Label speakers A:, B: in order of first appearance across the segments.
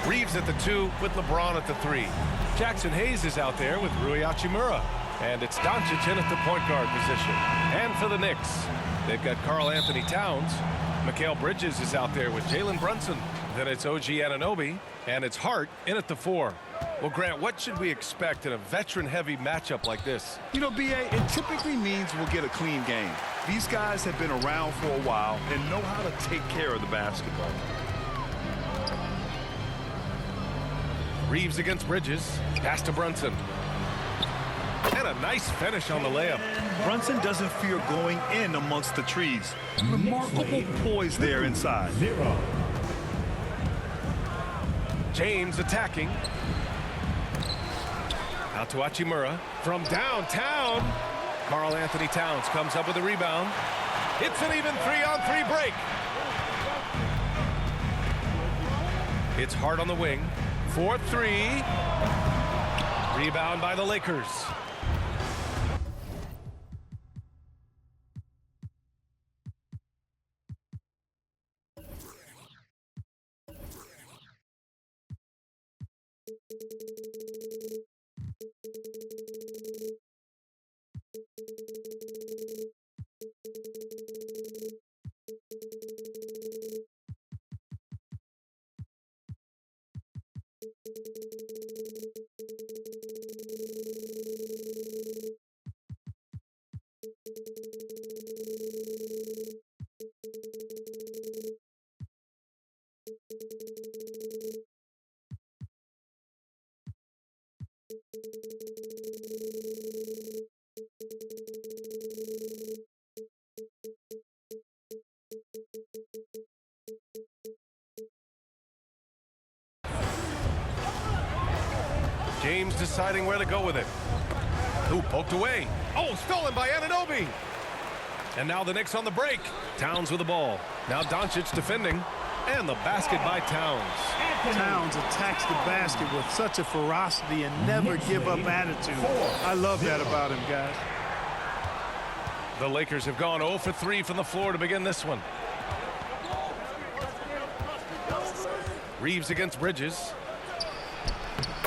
A: Reeves at the 2 with LeBron at the 3. Jackson Hayes is out there with Rui Hachimura. And it's Doncic in at the point guard position. And for the Knicks, they've got Karl-Anthony Towns. Mikal Bridges is out there with Jalen Brunson. Then it's OG Anunoby. And it's Hart in at the 4. Well, Grant, what should we expect in a veteran-heavy matchup like this?
B: You know, B.A., it typically means we'll get a clean game. These guys have been around for a while and know how to take care of the basketball.
A: Reeves against Bridges. Pass to Brunson. And a nice finish on the layup.
B: Brunson doesn't fear going in amongst the trees. Remarkable poise there inside.
A: James attacking. Out to Hachimura. From downtown. Karl-Anthony Towns comes up with a rebound. It's an even 3-on-3 break. It's Hart on the wing. 4-3. Rebound by the Lakers. James deciding where to go with it. Ooh, poked away. Oh, stolen by Anunoby. And now the Knicks on the break. Towns with the ball. Now Doncic defending. And the basket by Towns.
C: Towns attacks the basket with such a ferocity and never give up attitude. I love that about him, guys.
A: The Lakers have gone 0 for 3 from the floor to begin this one. Reeves against Bridges.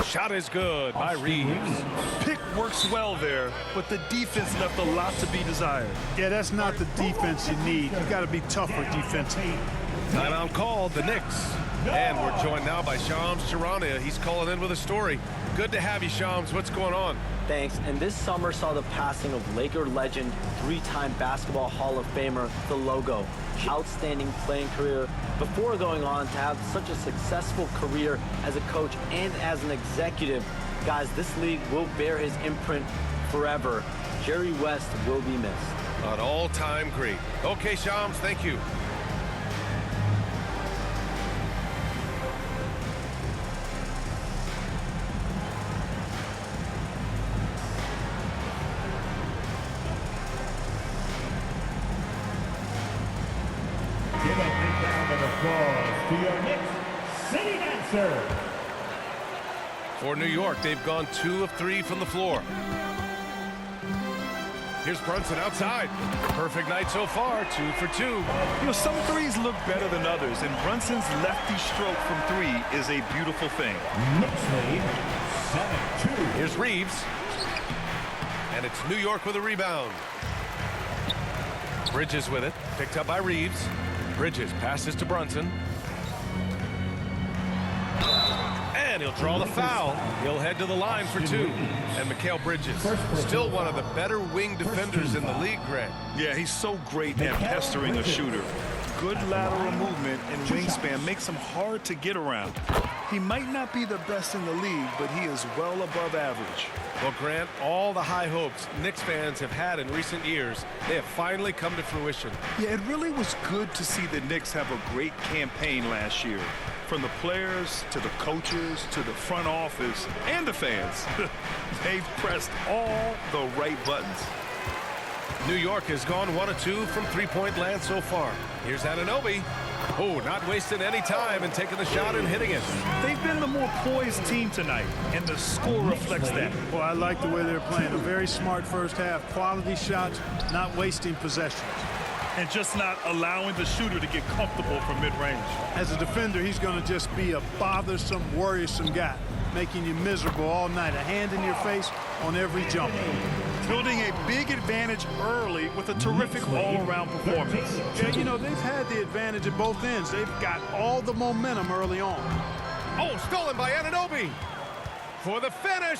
A: Shot is good by Reeves.
B: Pick works well there, but the defense left a lot to be desired.
C: Yeah, that's not the defense you need. You got to be tougher defensively.
A: Timeout called, the Knicks. And we're joined now by Shams Charania. He's calling in with a story. Good to have you, Shams. What's going on?
D: Thanks. And this summer saw the passing of Laker legend, 3-time Basketball Hall of Famer, The Logo. Outstanding playing career before going on to have such a successful career as a coach and as an executive. Guys, this league will bear his imprint forever. Jerry West will be missed.
A: An all-time great. Okay, Shams, thank you.
E: Give a big round of applause to your Knicks City Dancer.
A: For New York, they've gone 2 of 3 from the floor. Here's Brunson outside. Perfect night so far, 2 for 2.
B: You know, some threes look better than others, and Brunson's lefty stroke from 3 is a beautiful thing.
E: Knicks lead 7-2.
A: Here's Reeves. And it's New York with a rebound. Bridges with it. Picked up by Reeves. Bridges passes to Brunson. And he'll draw the foul. He'll head to the line for 2. And Mikal Bridges, still one of the better wing defenders in the league, Grant.
B: Yeah, he's so great at pestering a shooter. Good lateral movement and wingspan makes him hard to get around. He might not be the best in the league, but he is well above average.
A: Well, Grant, all the high hopes Knicks fans have had in recent years, they have finally come to fruition.
B: Yeah, it really was good to see the Knicks have a great campaign last year. From the players to the coaches to the front office and the fans. They've pressed all the right buttons.
A: New York has gone 1 of 2 from three-point land so far. Here's Anunoby. Oh, not wasting any time and taking the shot and hitting it.
B: They've been the more poised team tonight, and the score reflects that.
C: Well, I like the way they're playing. A very smart first half. Quality shots, not wasting possessions.
B: and just not allowing the shooter to get comfortable from mid-range.
C: As a defender, he's going to just be a bothersome, worrisome guy, making you miserable all night, a hand in your face on every jump.
B: Building a big advantage early with a terrific all-around performance.
C: Yeah, you know, they've had the advantage at both ends. They've got all the momentum early on.
A: Oh, stolen by Anunoby. For the finish.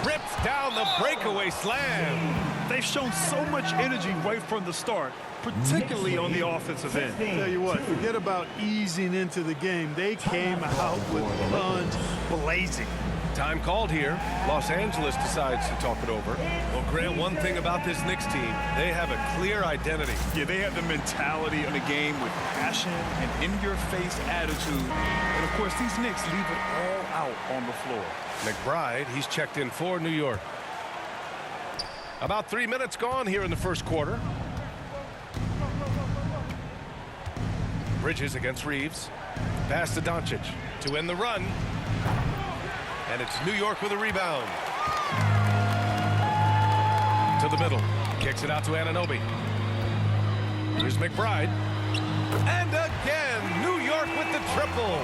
A: Rips down the breakaway slam.
B: They've shown so much energy right from the start, particularly on the offensive end.
C: Tell you what, forget about easing into the game. They came out with guns blazing.
A: Time called here. Los Angeles decides to talk it over. Well, Grant, one thing about this Knicks team, they have a clear identity.
B: Yeah, they have the mentality of the game with passion and in-your-face attitude. And, of course, these Knicks leave it all out on the floor.
A: McBride, he's checked in for New York. About 3 minutes gone here in the first quarter. Bridges against Reeves. Pass to Doncic to end the run. And it's New York with a rebound. To the middle. Kicks it out to Anunoby. Here's McBride. And again, New York with the triple.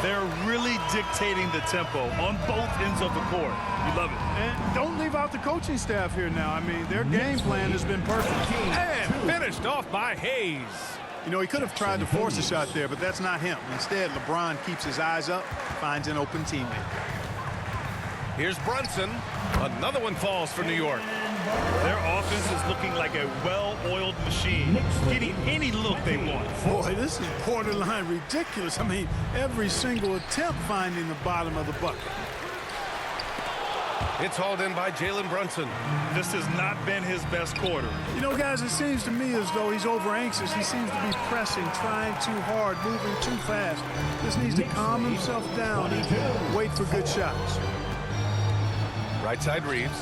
B: They're really dictating the tempo on both ends of the court. You love it.
C: And don't leave out the coaching staff here now. I mean, their game plan has been perfect.
A: And finished off by Hayes.
C: You know, he could have tried to force a shot there, but that's not him. Instead, LeBron keeps his eyes up, finds an open teammate.
A: Here's Brunson. Another one falls for New York.
B: Their offense is looking like a well-oiled machine, getting any look they want.
C: Boy, this is borderline ridiculous. I mean, every single attempt finding the bottom of the bucket.
A: It's hauled in by Jalen Brunson.
B: This has not been his best quarter.
C: You know, guys, it seems to me as though he's over-anxious. He seems to be pressing, trying too hard, moving too fast. Just needs to calm himself down and wait for good shots.
A: Right side Reeves.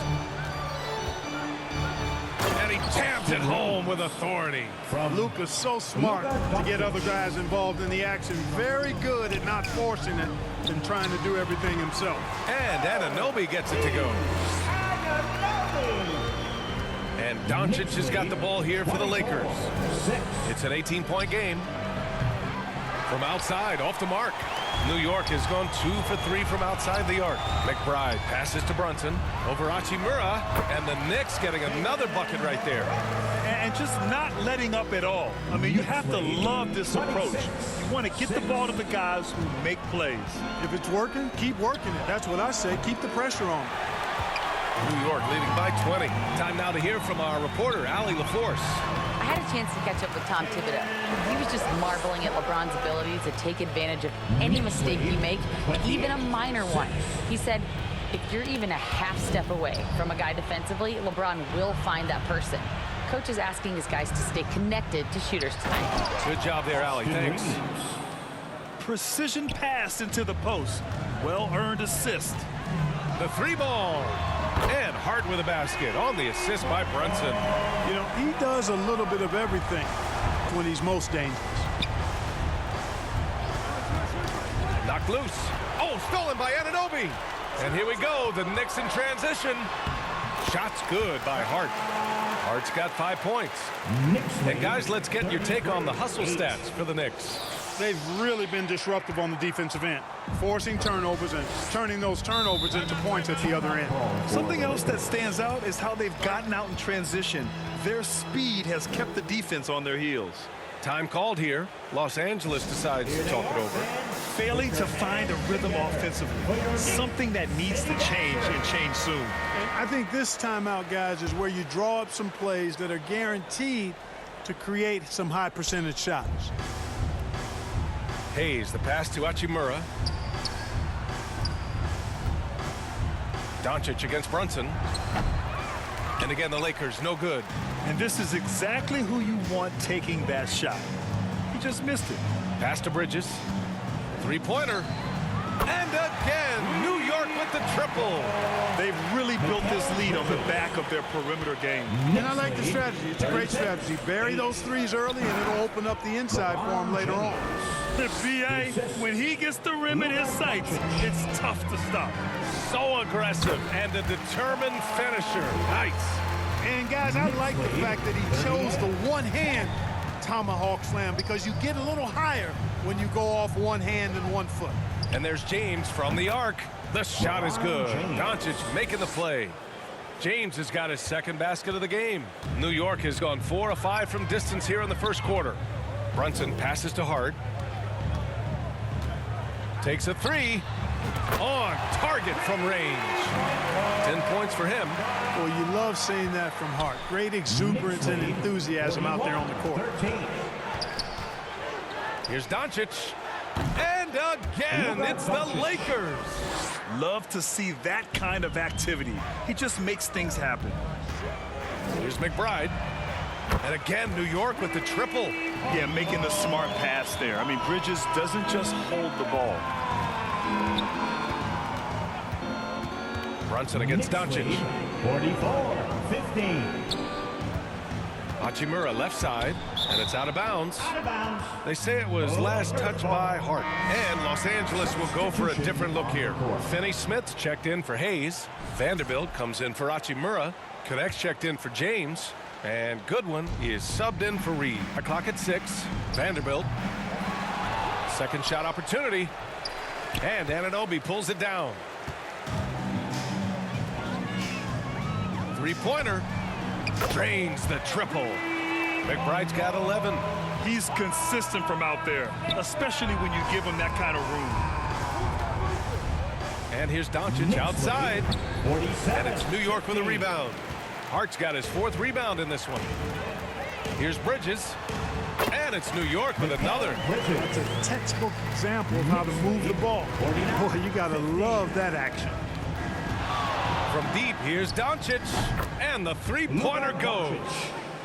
A: And he jams it home with authority.
C: Luka's so smart to get other guys involved in the action. Very good at not forcing it and trying to do everything himself.
A: And Anunoby gets it to go. And Doncic has got the ball here for the Lakers. It's an 18-point game. From outside, off the mark. New York has gone 2 for 3 from outside the arc. McBride passes to Brunson over Hachimura, and the Knicks getting another bucket right there.
B: And just not letting up at all. I mean, you have to love this approach. You want to get the ball to the guys who make plays.
C: If it's working, keep working it. That's what I say. Keep the pressure on.
A: New York leading by 20. Time now to hear from our reporter, Allie LaForce.
F: I had a chance to catch up with Tom Thibodeau. He was just marveling at LeBron's ability to take advantage of any mistake you make, even a minor one. He said, if you're even a half step away from a guy defensively, LeBron will find that person. Coach is asking his guys to stay connected to shooters tonight.
A: Good job there, Allie. Thanks.
B: Precision pass into the post. Well-earned assist.
A: The 3-ball. And Hart with a basket on the assist by Brunson.
C: You know, he does a little bit of everything when he's most dangerous.
A: Knocked loose. Oh, stolen by Anunoby. And here we go, the Knicks in transition. Shots good by Hart. Hart's got 5 points. And guys, let's get your take on the hustle stats for the Knicks.
C: They've really been disruptive on the defensive end, forcing turnovers and turning those turnovers into points at the other end.
B: Something else that stands out is how they've gotten out in transition. Their speed has kept the defense on their heels.
A: Time called here. Los Angeles decides to talk it over.
B: Failing to find a rhythm offensively, something that needs to change and change soon.
C: And I think this timeout, guys, is where you draw up some plays that are guaranteed to create some high percentage shots.
A: Hayes, the pass to Hachimura. Doncic against Brunson. And again, the Lakers, no good.
B: And this is exactly who you want taking that shot. He just missed it.
A: Pass to Bridges. 3-pointer. And again, New York with the triple.
B: They've really built this lead on the back of their perimeter game.
C: And I like the strategy. It's a great strategy. Bury those threes early, and it'll open up the inside for them later on.
B: B.A., when he gets the rim in his sights, it's tough to stop.
A: So aggressive and a determined finisher. Nice.
C: And, guys, I like the fact that he chose the one hand tomahawk slam because you get a little higher when you go off one hand and one foot.
A: And there's James from the arc. The shot is good. Doncic making the play. James has got his second basket of the game. New York has gone 4 of 5 from distance here in the first quarter. Brunson passes to Hart. Takes a three. On target from range. 10 points for him.
C: Well, you love seeing that from Hart. Great exuberance and enthusiasm out there on the court.
A: Here's Doncic. And again, it's the Lakers.
B: Love to see that kind of activity. He just makes things happen.
A: Here's McBride. And again, New York with the triple.
B: Yeah, making the smart pass there. I mean, Bridges doesn't just hold the ball.
A: Brunson against Doncic.
E: 44-15.
A: Hachimura left side, and it's out of bounds. They say it was last touched by Hart. And Los Angeles will go for a different look here. Finney-Smith checked in for Hayes. Vanderbilt comes in for Hachimura. Connects checked in for James. And Goodwin is subbed in for Reed. A clock at 6. Vanderbilt. Second shot opportunity. And Anunoby pulls it down. Three-pointer. Drains the triple. McBride's got 11.
B: He's consistent from out there, especially when you give him that kind of room.
A: And here's Doncic outside. And it's New York with a rebound. Hart's got his 4th rebound in this one. Here's Bridges. And it's New York with another.
C: That's a textbook example of how to move the ball. Boy, you got to love that action.
A: From deep, here's Doncic. And the three-pointer goes.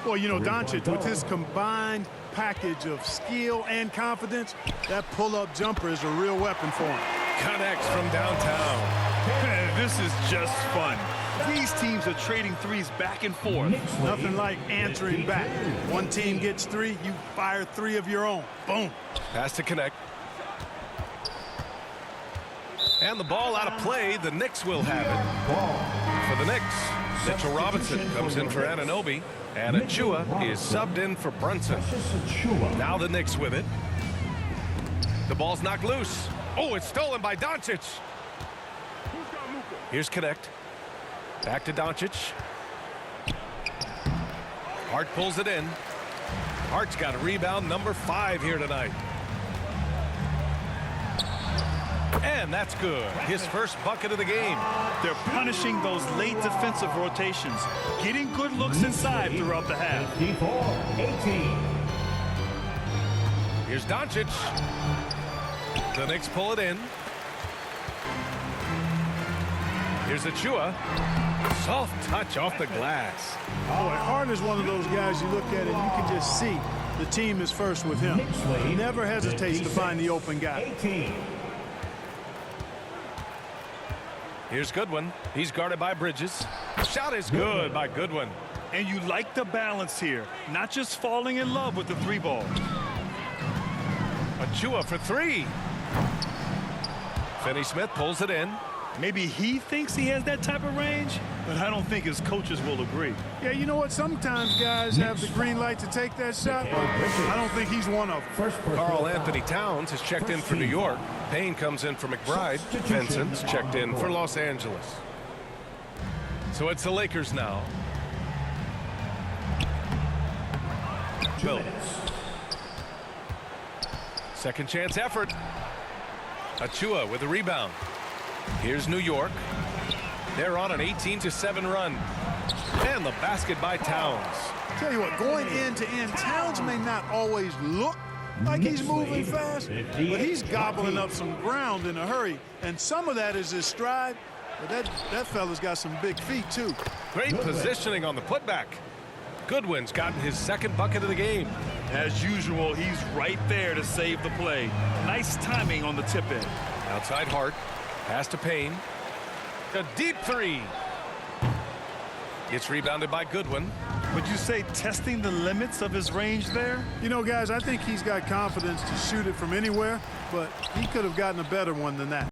C: Well, you know, Doncic, with his combined package of skill and confidence, that pull-up jumper is a real weapon for him.
A: Connects from downtown.
B: This is just fun. These teams are trading threes back and forth.
C: Nothing like answering back. One team gets 3, you fire 3 of your own. Boom.
A: Pass to Connect. And the ball out of play. The Knicks will have it. For the Knicks, Mitchell Robinson comes in for Anunoby. And Achua is subbed in for Brunson. Now the Knicks with it. The ball's knocked loose. Oh, it's stolen by Doncic. Here's Connect. Back to Doncic. Hart pulls it in. Hart's got a rebound number 5 here tonight. And that's good. His first bucket of the game.
B: They're punishing those late defensive rotations, getting good looks inside throughout the half.
E: 54-18.
A: Here's Doncic. The Knicks pull it in. Here's Achua. Soft touch off the glass.
C: Boy, Hart is one of those guys you look at and you can just see the team is first with him. He never hesitates to find the open guy.
E: 18.
A: Here's Goodwin. He's guarded by Bridges. Shot is good by Goodwin.
B: And you like the balance here, not just falling in love with the 3-ball.
A: Achua for 3. Finney-Smith pulls it in.
B: Maybe he thinks he has that type of range, but I don't think his coaches will agree.
C: Yeah, you know what? Sometimes guys have the green light to take that shot, but I don't think he's one of them.
A: Karl Anthony Towns has checked in for New York. Payne comes in for McBride. Vincent's checked in for Los Angeles. So it's the Lakers now. Bill. Second chance effort. Achua with a rebound. Here's New York. They're on an 18-7 run. And the basket by Towns.
C: Tell you what, going end to end, Towns may not always look like he's moving fast, but he's gobbling up some ground in a hurry. And some of that is his stride, but that fella's got some big feet too.
A: Great positioning on the putback. Goodwin's gotten his second bucket of the game.
B: As usual, he's right there to save the play. Nice timing on the tip in.
A: Outside Hart. Pass to Payne. A deep 3. Gets rebounded by Goodwin.
B: Would you say testing the limits of his range there?
C: You know, guys, I think he's got confidence to shoot it from anywhere, but he could have gotten a better one than that.